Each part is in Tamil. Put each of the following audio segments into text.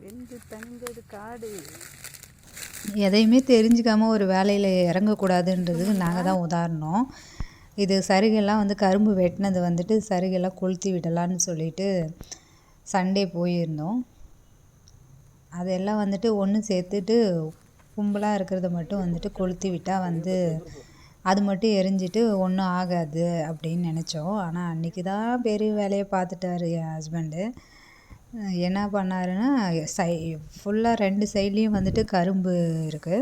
வெந்து தணிந்தது காடு. எதையுமே தெரிஞ்சுக்காமல் ஒரு வேலையில் இறங்கக்கூடாதுன்றதுக்கு நாங்கள் தான் உதாரணம். இது சருகெல்லாம் வந்து கரும்பு வெட்டினது வந்துட்டு சருகெல்லாம் கொளுத்தி விடலான்னு சொல்லிட்டு சண்டே போயிருந்தோம். அதெல்லாம் வந்துட்டு ஒன்று சேர்த்துட்டு கும்பலாக இருக்கிறத மட்டும் வந்துட்டு கொளுத்தி விட்டால் வந்து அது மட்டும் எரிஞ்சிட்டு ஒன்றும் ஆகாது அப்படின்னு நினச்சோம். ஆனால் அன்றைக்கி தான் பெரிய வேலையை பார்த்துட்டாரு என் ஹஸ்பண்டு. என்ன பண்ணாருன்னா ஃபுல்லாக 2 சைட்லேயும் வந்துட்டு கரும்பு இருக்குது.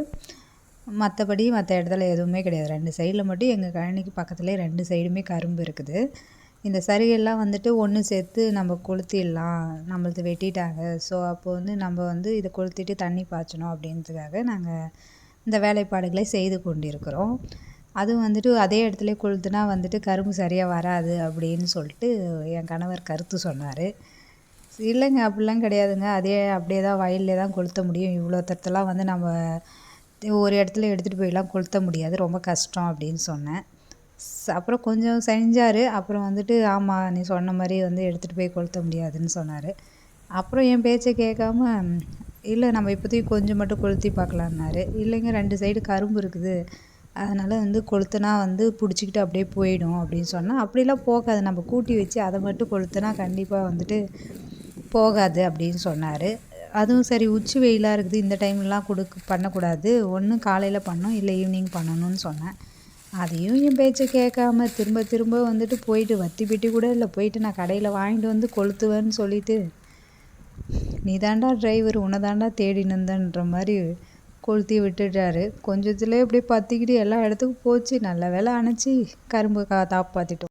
மற்றபடி மற்ற இடத்துல எதுவுமே கிடையாது. 2 சைடில் மட்டும் எங்கள் கழனிக்கு பக்கத்துலேயே 2 சைடுமே கரும்பு இருக்குது. இந்த சருகெல்லாம் வந்துட்டு ஒன்று சேர்த்து நம்ம கொளுத்திடலாம், நம்மளது வெட்டிட்டாங்க. ஸோ அப்போ வந்து நம்ம வந்து இதை கொளுத்திட்டு தண்ணி பாய்ச்சணும் அப்படின்றதுக்காக நாங்கள் இந்த வேலைப்பாடுகளை செய்து கொண்டிருக்கிறோம். அதுவும் வந்துட்டு அதே இடத்துல கொளுத்துனா வந்துட்டு கரும்பு சரியாக வராது அப்படின்னு சொல்லிட்டு என் கணவர் கருத்து சொன்னார். இல்லைங்க அப்படிலாம் கிடையாதுங்க, அப்படியே தான் வயல்லே தான் கொளுத்த முடியும், இவ்வளோ தட்டெல்லாம் வந்து நம்ம ஒரு இடத்துல எடுத்துகிட்டு போயெல்லாம் கொளுத்த முடியாது, ரொம்ப கஷ்டம் அப்படின்னு சொன்னேன். அப்புறம் கொஞ்சம் செஞ்சார். அப்புறம் வந்துட்டு ஆமாம் நீ சொன்ன மாதிரி வந்து எடுத்துகிட்டு போய் கொளுத்த முடியாதுன்னு சொன்னார். அப்புறம் என் பேச்சை கேட்காம இல்லை நம்ம இப்போதைக்கு கொஞ்சம் மட்டும் கொளுத்தி பார்க்கலான்னாரு. இல்லைங்க 2 சைடு கரும்பு இருக்குது, அதனால் வந்து கொளுத்துனா வந்து பிடிச்சிக்கிட்டு அப்படியே போயிடும் அப்படின்னு சொன்னால், அப்படிலாம் போகாது, நம்ம கூட்டி வச்சு அதை மட்டும் கொளுத்துனா கண்டிப்பாக வந்துட்டு போகாது அப்படின்னு சொன்னார். அதுவும் சரி உச்சி வெயிலாக இருக்குது, இந்த டைம்லாம் பண்ணக்கூடாது, ஒன்று காலையில் பண்ணணும் இல்லை ஈவினிங் பண்ணணும்னு சொன்னேன். அதையும் என் பேச்சை கேட்காம திரும்ப திரும்ப வந்துட்டு போயிட்டு வத்தி பெட்டி கூட இல்லை, போயிட்டு நான் கடையில் வாங்கிட்டு வந்து கொளுத்துவேன்னு சொல்லிட்டு நீ தாண்டா டிரைவர், உன்னை தாண்டா தேடினந்தன்ற மாதிரி கொளுத்தி விட்டுட்டாரு. கொஞ்சத்துலேயே அப்படியே பற்றிக்கிட்டு எல்லா இடத்துக்கும் போச்சு. நல்ல வேலை அணைச்சி கரும்பு காப்பாற்றிட்டோம்.